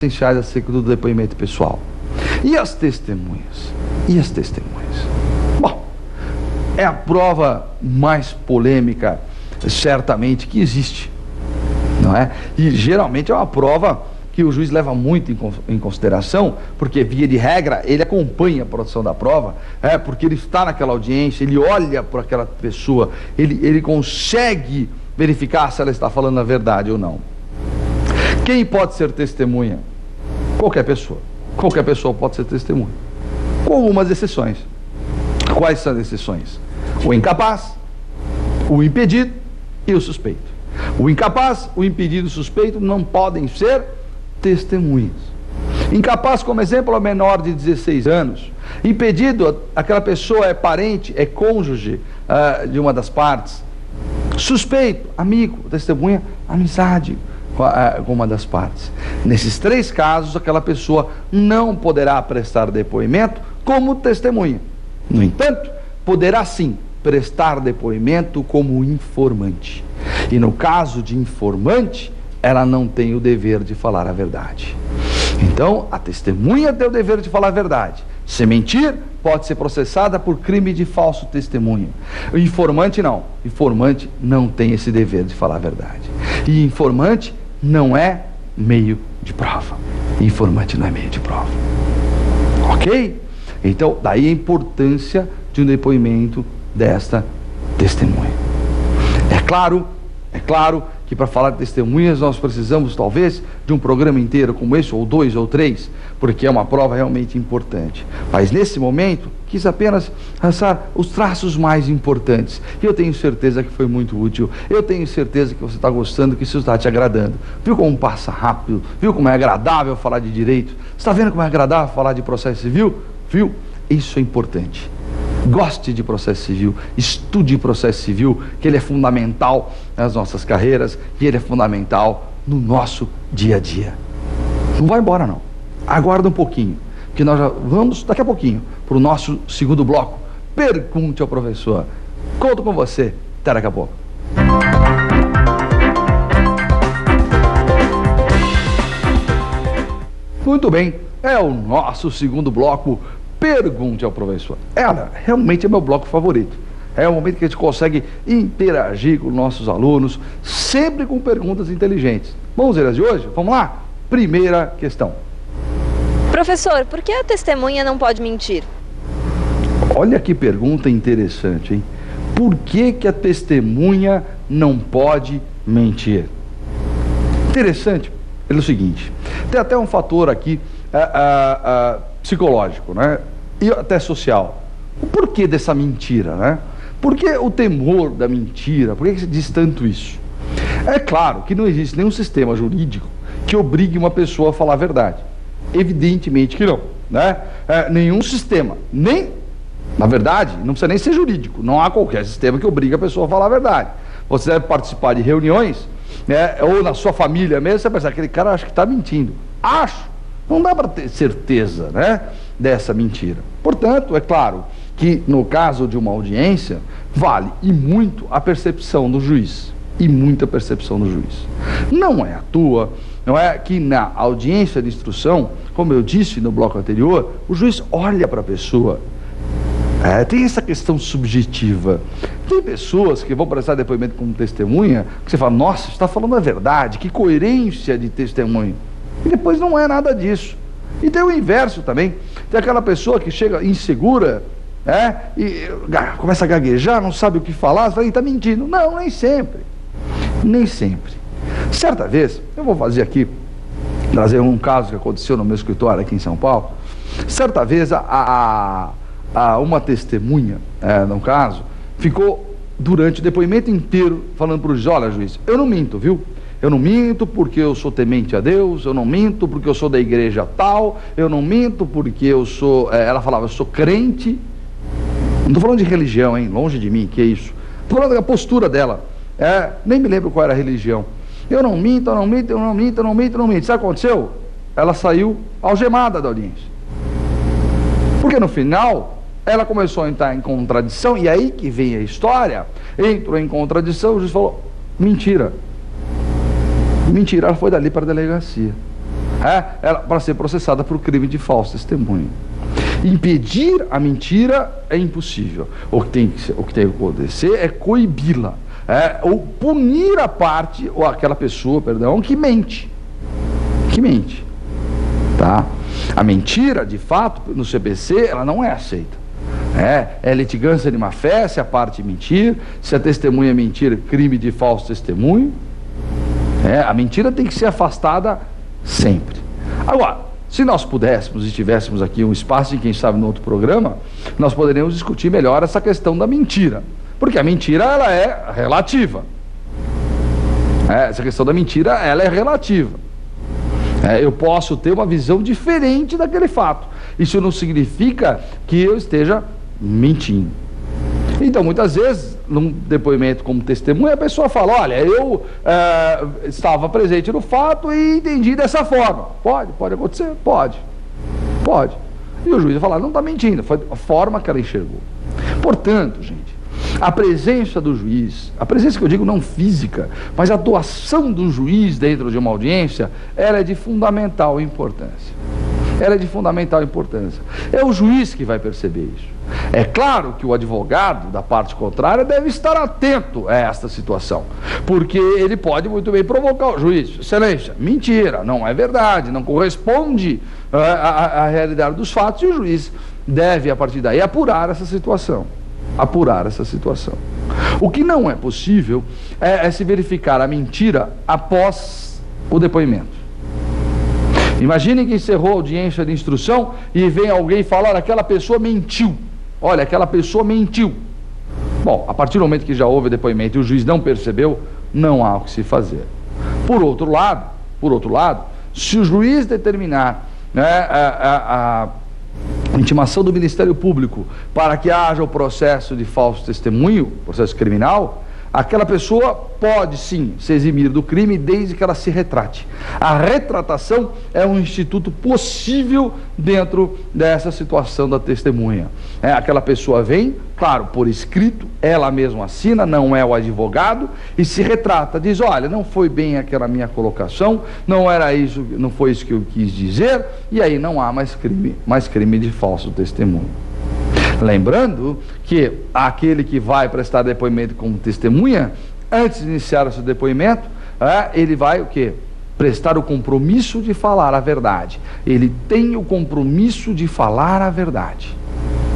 essenciais acerca do depoimento pessoal. E as testemunhas? E as testemunhas? Bom, é a prova mais polêmica, certamente, que existe, não é? E geralmente é uma prova que o juiz leva muito em consideração, porque, via de regra, ele acompanha a produção da prova, porque ele está naquela audiência, ele olha para aquela pessoa, ele consegue verificar se ela está falando a verdade ou não. Quem pode ser testemunha? Qualquer pessoa. Qualquer pessoa pode ser testemunha, com algumas exceções. Quais são as exceções? O incapaz, o impedido e o suspeito. O incapaz, o impedido e o suspeito não podem ser testemunhas. Incapaz, como exemplo, é o menor de 16 anos. Impedido, aquela pessoa é parente, é cônjuge de uma das partes. Suspeito, amigo, testemunha, amizade com uma das partes. Nesses três casos, aquela pessoa não poderá prestar depoimento como testemunha. No entanto, poderá sim prestar depoimento como informante. E no caso de informante, ela não tem o dever de falar a verdade. Então, a testemunha tem o dever de falar a verdade. Se mentir, pode ser processada por crime de falso testemunho. O informante não. Informante não tem esse dever de falar a verdade. E informante não é meio de prova. Informante não é meio de prova. Ok? Então, daí a importância de um depoimento desta testemunha. É claro que para falar de testemunhas nós precisamos talvez de um programa inteiro como esse, ou 2 ou 3, porque é uma prova realmente importante. Mas nesse momento, quis apenas lançar os traços mais importantes. E eu tenho certeza que foi muito útil. Eu tenho certeza que você está gostando, que isso está te agradando. Viu como passa rápido? Viu como é agradável falar de direito? Está vendo como é agradável falar de processo civil? Viu? Isso é importante. Goste de processo civil, estude processo civil, que ele é fundamental nas nossas carreiras e ele é fundamental no nosso dia a dia. Não vai embora não, aguarda um pouquinho, que nós já vamos daqui a pouquinho para o nosso segundo bloco. Pergunte ao professor. Conto com você, até daqui a pouco. Muito bem, é o nosso segundo bloco. Pergunte ao professor. Realmente é meu bloco favorito. É o momento que a gente consegue interagir com nossos alunos, sempre com perguntas inteligentes. Vamos ver as de hoje? Vamos lá? Primeira questão. Professor, por que a testemunha não pode mentir? Olha que pergunta interessante, hein? Por que a testemunha não pode mentir? Interessante. É o seguinte, tem até um fator aqui psicológico, né? E até social. O porquê dessa mentira, né? Por que o temor da mentira? Por que se diz tanto isso? É claro que não existe nenhum sistema jurídico que obrigue uma pessoa a falar a verdade. Evidentemente que não, né? Nenhum sistema, na verdade, não precisa nem ser jurídico. Não há qualquer sistema que obrigue a pessoa a falar a verdade. Você deve participar de reuniões, né? Ou na sua família mesmo, você pensa, aquele cara acha que está mentindo. Não dá para ter certeza, né, dessa mentira. Portanto, é claro que no caso de uma audiência, vale e muito a percepção do juiz. E muita percepção do juiz. Não é à toa, não é que na audiência de instrução, como eu disse no bloco anterior, o juiz olha para a pessoa. Tem essa questão subjetiva. Tem pessoas que vão prestar depoimento como testemunha, que você fala, nossa, está falando a verdade, que coerência de testemunho. E depois não é nada disso. E tem o inverso também. Tem aquela pessoa que chega insegura, e começa a gaguejar, não sabe o que falar, você fala, está mentindo. Não, nem sempre. Nem sempre. Certa vez, eu vou fazer aqui, trazer um caso que aconteceu no meu escritório aqui em São Paulo. Certa vez, uma testemunha, no caso, ficou durante o depoimento inteiro falando para o juiz, olha, juiz, eu não minto, viu? Eu não minto porque eu sou temente a Deus, eu não minto porque eu sou da igreja tal, eu não minto porque eu sou... ela falava, eu sou crente. Não estou falando de religião, hein? Longe de mim, que é isso. Estou falando da postura dela. Nem me lembro qual era a religião. Eu não minto, eu não minto, eu não minto, eu não minto, eu não minto. Sabe o que aconteceu? Ela saiu algemada da audiência. Porque no final, ela começou a entrar em contradição, e aí que vem a história, entrou em contradição, o juiz falou, mentira. Mentira, ela foi dali para a delegacia. para ser processada por crime de falso testemunho. Impedir a mentira é impossível. O que tem que acontecer é coibi-la, ou punir a parte, ou aquela pessoa, perdão, que mente. Tá? A mentira, de fato, no CPC, ela não é aceita. É litigância de má-fé, se a parte mentir, se a testemunha mentir, crime de falso testemunho. A mentira tem que ser afastada sempre. Agora, se nós pudéssemos e tivéssemos aqui um espaço, e quem sabe no outro programa, nós poderíamos discutir melhor essa questão da mentira. Porque a mentira, ela é relativa. Essa questão da mentira, ela é relativa. Eu posso ter uma visão diferente daquele fato. Isso não significa que eu esteja mentindo. Então, muitas vezes, num depoimento como testemunha, a pessoa fala, olha, eu estava presente no fato e entendi dessa forma. Pode acontecer? Pode. E o juiz vai falar, não está mentindo, foi a forma que ela enxergou. Portanto, gente, a presença do juiz, a presença que eu digo não física, mas a atuação do juiz dentro de uma audiência, ela é de fundamental importância. É o juiz que vai perceber isso. É claro que o advogado da parte contrária deve estar atento a esta situação, porque ele pode muito bem provocar o juiz. Excelência, mentira, não é verdade, não corresponde à realidade dos fatos, e o juiz deve, a partir daí, apurar essa situação. O que não é possível é se verificar a mentira após o depoimento. Imagine que encerrou a audiência de instrução e vem alguém falar, aquela pessoa mentiu. Olha, aquela pessoa mentiu. Bom, a partir do momento que já houve depoimento e o juiz não percebeu, não há o que se fazer. Por outro lado, se o juiz determinar a intimação do Ministério Público para que haja o processo de falso testemunho, processo criminal, aquela pessoa pode sim se eximir do crime desde que ela se retrate. A retratação é um instituto possível dentro dessa situação da testemunha. Aquela pessoa vem, claro, por escrito, ela mesma assina, não é o advogado, e se retrata, diz, olha, não foi bem aquela minha colocação, não foi isso que eu quis dizer, e aí não há mais crime de falso testemunho. Lembrando que aquele que vai prestar depoimento como testemunha, antes de iniciar o seu depoimento, ele vai o quê? Prestar o compromisso de falar a verdade. Ele tem o compromisso de falar a verdade.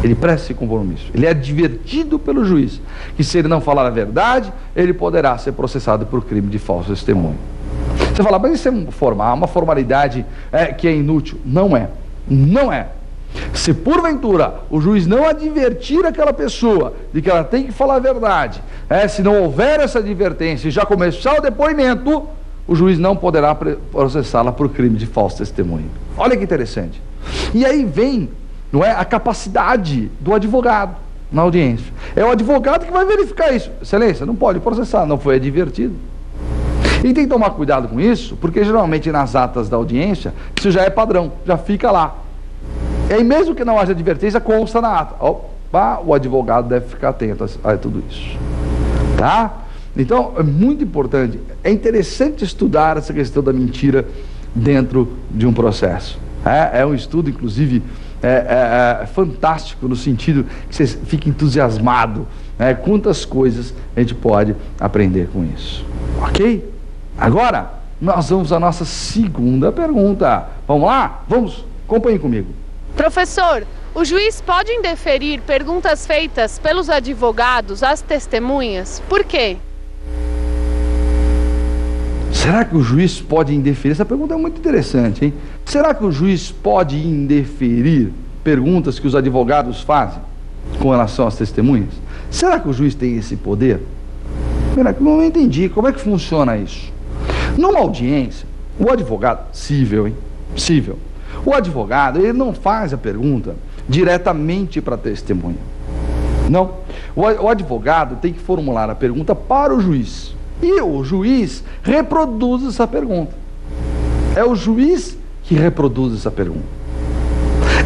Ele presta esse compromisso. Ele é advertido pelo juiz que se ele não falar a verdade, ele poderá ser processado por crime de falso testemunho. Você fala, mas isso é uma formalidade que é inútil. Não é. Se porventura o juiz não advertir aquela pessoa de que ela tem que falar a verdade, se não houver essa advertência e já começar o depoimento, o juiz não poderá processá-la por crime de falso testemunho. Olha que interessante. E aí vem, não é, a capacidade do advogado na audiência. É o advogado que vai verificar isso. Excelência, não pode processar, não foi advertido. E tem que tomar cuidado com isso, porque geralmente nas atas da audiência, isso já é padrão, já fica lá. E aí mesmo que não haja advertência, consta na ata. Opa, o advogado deve ficar atento a tudo isso. Tá? Então, é muito importante, é interessante estudar essa questão da mentira dentro de um processo. É um estudo, inclusive, fantástico, no sentido que você fica entusiasmado. Quantas coisas a gente pode aprender com isso. Ok? Agora, nós vamos à nossa segunda pergunta. Vamos lá? Vamos? Acompanhe comigo. Professor, o juiz pode indeferir perguntas feitas pelos advogados às testemunhas? Por quê? Será que o juiz pode indeferir? Essa pergunta é muito interessante, hein? Será que o juiz pode indeferir perguntas que os advogados fazem com relação às testemunhas? Será que o juiz tem esse poder? Eu não entendi. Como é que funciona isso? Numa audiência, o advogado, cível, o advogado, ele não faz a pergunta diretamente para a testemunha. Não. O advogado tem que formular a pergunta para o juiz. E o juiz reproduz essa pergunta. É o juiz que reproduz essa pergunta.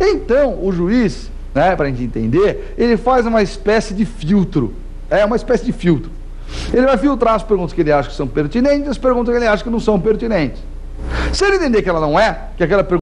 Então, o juiz, para a gente entender, ele faz uma espécie de filtro. Ele vai filtrar as perguntas que ele acha que são pertinentes e as perguntas que ele acha que não são pertinentes. Se ele entender que ela não é, que aquela pergunta